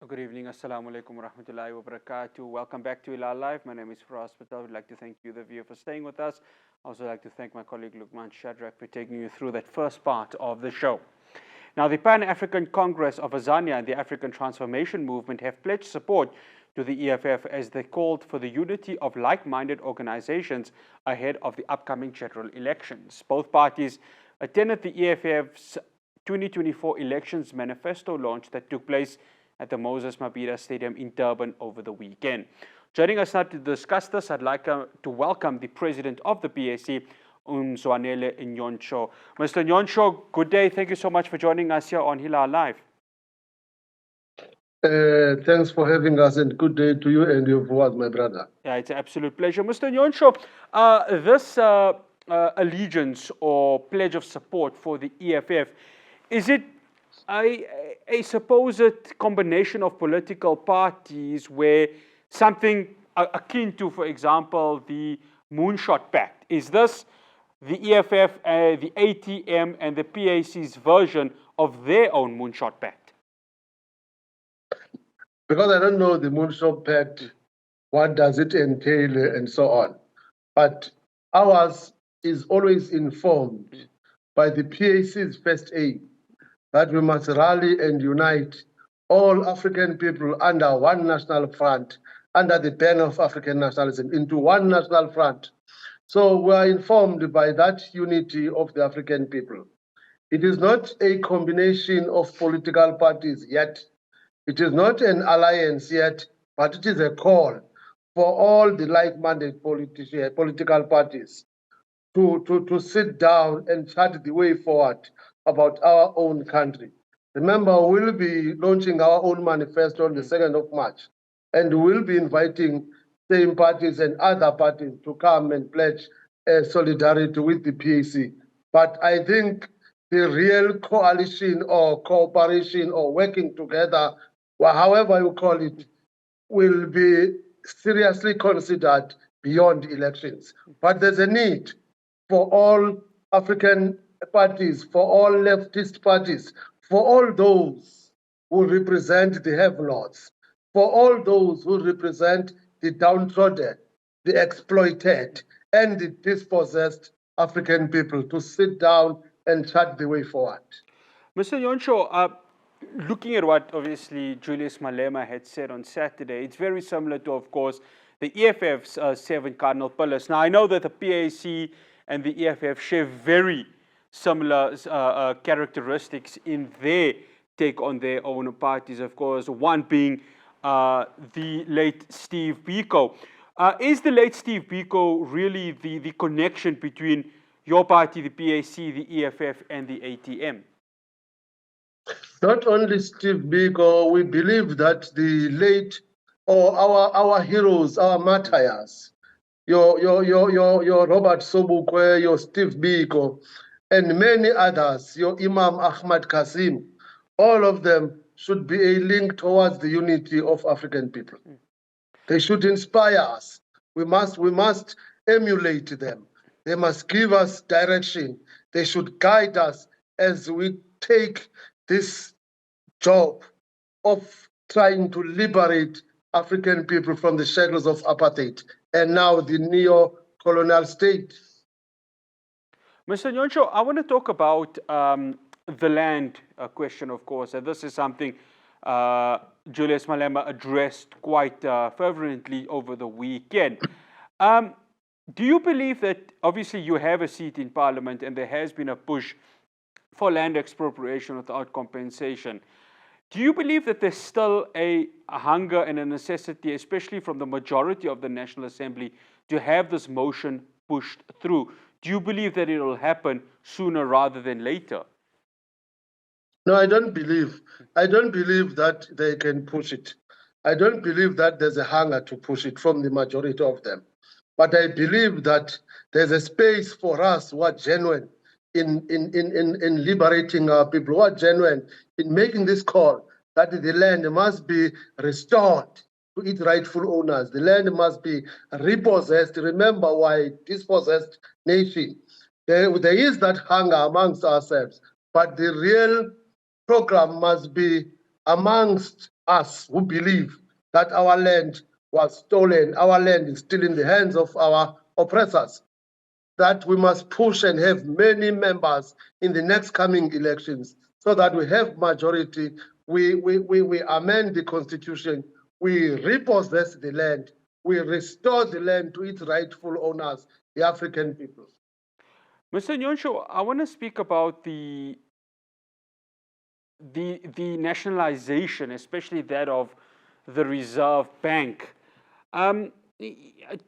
Good evening. Assalamu alaikum wa rahmatullahi wa barakatuh. Welcome back to Hilaal Live. My name is Firas Patel. I would like to thank you, the viewer, for staying with us. I also like to thank my colleague Luqman Shadrack for taking you through that first part of the show. Now, the Pan-African Congress of Azania and the African Transformation Movement have pledged support to the EFF as they called for the unity of like-minded organizations ahead of the upcoming general elections. Both parties attended the EFF's 2024 elections manifesto launch that took place at the Moses Mabhida Stadium in Durban over the weekend. Joining us now to discuss this, I'd like to welcome the president of the PAC, Mzwanele Nyhontso. Mr. Nyhontso, good day. Thank you so much for joining us here on Hilaal Live. Thanks for having us, and good day to you and your viewers, my brother. Yeah, it's an absolute pleasure. Mr. Nyhontso, this allegiance or pledge of support for the EFF, is it a supposed combination of political parties where something akin to, for example, the Moonshot Pact? Is this the EFF, the ATM, and the PAC's version of their own Moonshot Pact? Because I don't know the Moonshot Pact, what does it entail, and so on. But ours is always informed by the PAC's first aim, that we must rally and unite all African people under one national front, under the banner of African nationalism, into one national front. So we are informed by that unity of the African people. It is not a combination of political parties yet. It is not an alliance yet, but it is a call for all the like-minded political parties to sit down and chart the way forward about our own country. Remember, we'll be launching our own manifesto on the 2nd of March, and we'll be inviting same parties and other parties to come and pledge solidarity with the PAC. But I think the real coalition or cooperation or working together, or however you call it, will be seriously considered beyond elections. But there's a need for all African parties, for all leftist parties, for all those who represent the have-nots, for all those who represent the downtrodden, the exploited, and the dispossessed African people to sit down and chart the way forward. Mr. Nyhontso, looking at what obviously Julius Malema had said on Saturday, it's very similar to, of course, the EFF's 7 cardinal pillars. Now, I know that the PAC and the EFF share very similar characteristics in their take on their own parties, of course, one being the late Steve Biko. Is the late Steve Biko really the connection between your party, the PAC, the EFF, and the ATM? Not only Steve Biko, we believe that the late or our heroes, our martyrs, your Robert Sobukwe, your Steve Biko, and many others, your Imam Ahmad Kasim, all of them should be a link towards the unity of African people. They should inspire us. We must emulate them. They must give us direction. They should guide us as we take this job of trying to liberate African people from the shackles of apartheid and now the neo-colonial state. Mr. Nyhontso, I want to talk about the land question, of course, and this is something Julius Malema addressed quite fervently over the weekend. Do you believe that, obviously, you have a seat in Parliament and there has been a push for land expropriation without compensation? Do you believe that there's still a hunger and a necessity, especially from the majority of the National Assembly, to have this motion pushed through? Do you believe that it will happen sooner rather than later? No, I don't believe. I don't believe that they can push it. I don't believe that there's a hunger to push it from the majority of them. But I believe that there's a space for us who are genuine in liberating our people, who are genuine in making this call that the land must be restored to its rightful owners. The land must be repossessed. Remember, why dispossessed nation. There is that hunger amongst ourselves, but the real program must be amongst us who believe that our land was stolen, our land is still in the hands of our oppressors, that we must push and have many members in the next coming elections so that we have majority. We amend the constitution, we repossess the land, we restore the land to its rightful owners, the African people. Mr. Nyhontso, I want to speak about the nationalization, especially that of the Reserve Bank. Do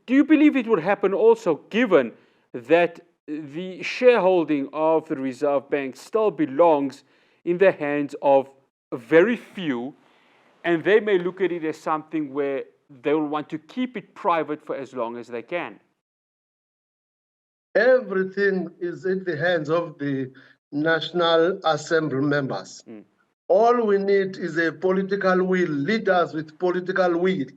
you believe it would happen also, given that the shareholding of the Reserve Bank still belongs in the hands of very few, and they may look at it as something where they will want to keep it private for as long as they can? Everything is in the hands of the National Assembly members. All we need is a political will, leaders with political will,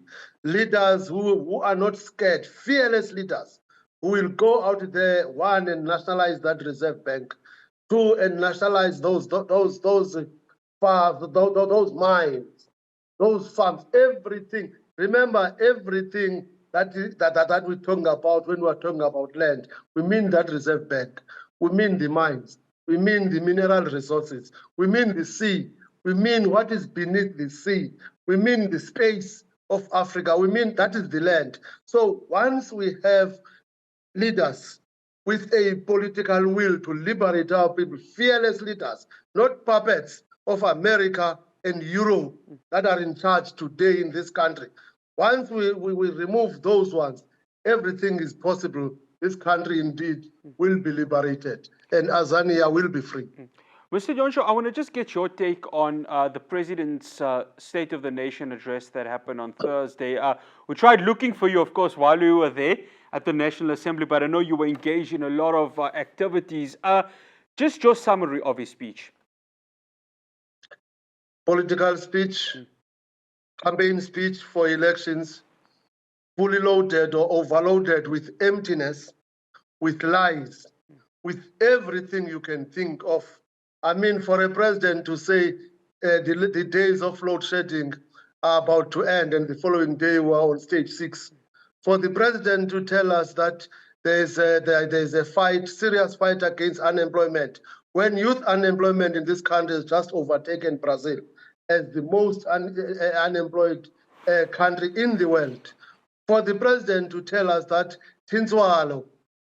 leaders who are not scared, fearless leaders who will go out there, one, and nationalize that Reserve Bank, two, and nationalize those mines, those farms, everything. Remember, everything that we're talking about when we're talking about land, we mean that Reserve Bank, we mean the mines, we mean the mineral resources, we mean the sea, we mean what is beneath the sea, we mean the space of Africa, we mean that is the land. So once we have leaders with a political will to liberate our people, fearless leaders, not puppets of America and Europe that are in charge today in this country. Once we remove those ones, everything is possible. This country indeed will be liberated and Azania will be free. Mr. Nyhontso, I want to just get your take on the President's State of the Nation address that happened on Thursday. We tried looking for you, of course, while we were there at the National Assembly, but I know you were engaged in a lot of activities. Just your summary of his speech. Political speech, campaign speech for elections, fully loaded or overloaded with emptiness, with lies, with everything you can think of. I mean, for a president to say the days of load shedding are about to end and the following day we're on stage 6. For the president to tell us that there's a fight, serious fight against unemployment, when youth unemployment in this country has just overtaken Brazil as the most unemployed country in the world. For the president to tell us that Tinswalo,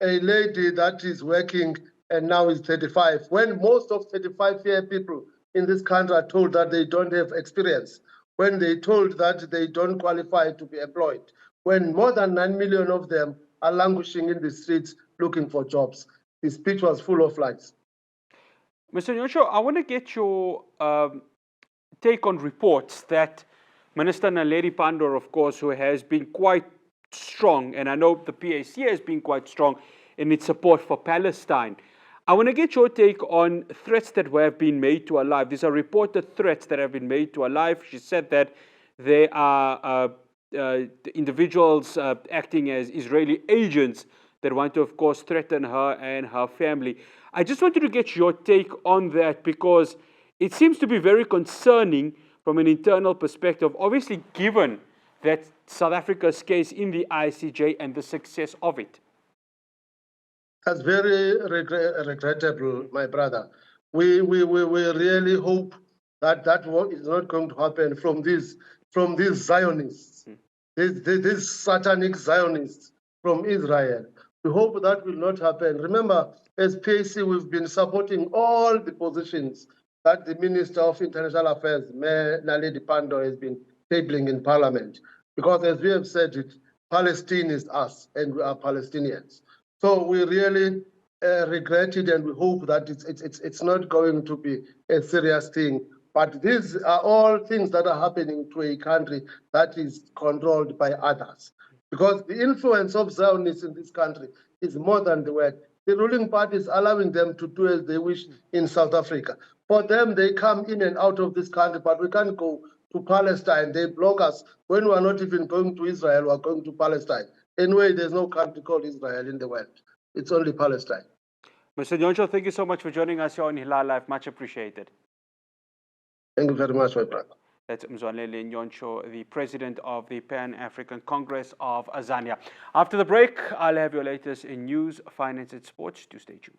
a lady that is working and now is 35, when most of 35-year people in this country are told that they don't have experience, when they told that they don't qualify to be employed, when more than 9 million of them are languishing in the streets looking for jobs. The speech was full of lies. Mr. Nyhontso, I want to get your take on reports that Minister Naledi Pandor, of course, who has been quite strong, and I know the PAC has been quite strong in its support for Palestine. I want to get your take on threats that have been made to her life. These are reported threats that have been made to her life. She said that there are individuals acting as Israeli agents that want to, of course, threaten her and her family. I just wanted to get your take on that, because it seems to be very concerning from an internal perspective, obviously given that South Africa's case in the ICJ and the success of it. That's very regrettable, my brother. We really hope that that is not going to happen from these Zionists, these satanic Zionists from Israel. We hope that will not happen. Remember, as PAC, we've been supporting all the positions that the Minister of International Affairs, Naledi Pandor, has been tabling in Parliament. Because as we have said it, Palestine is us and we are Palestinians. So we really regret it and we hope that it's not going to be a serious thing. But these are all things that are happening to a country that is controlled by others. Because the influence of Zionists in this country is more than the word. The ruling party is allowing them to do as they wish in South Africa. For them, they come in and out of this country, but we can't go to Palestine. They block us. When we're not even going to Israel, we're going to Palestine. Anyway, there's no country called Israel in the world. It's only Palestine. Mr. Nyhontso, thank you so much for joining us here on Hilaal Live. Much appreciated. Thank you very much, my brother. That's Mzwanele Nyhontso, the president of the Pan-African Congress of Azania. After the break, I'll have your latest in news, finance, and sports. Do stay tuned.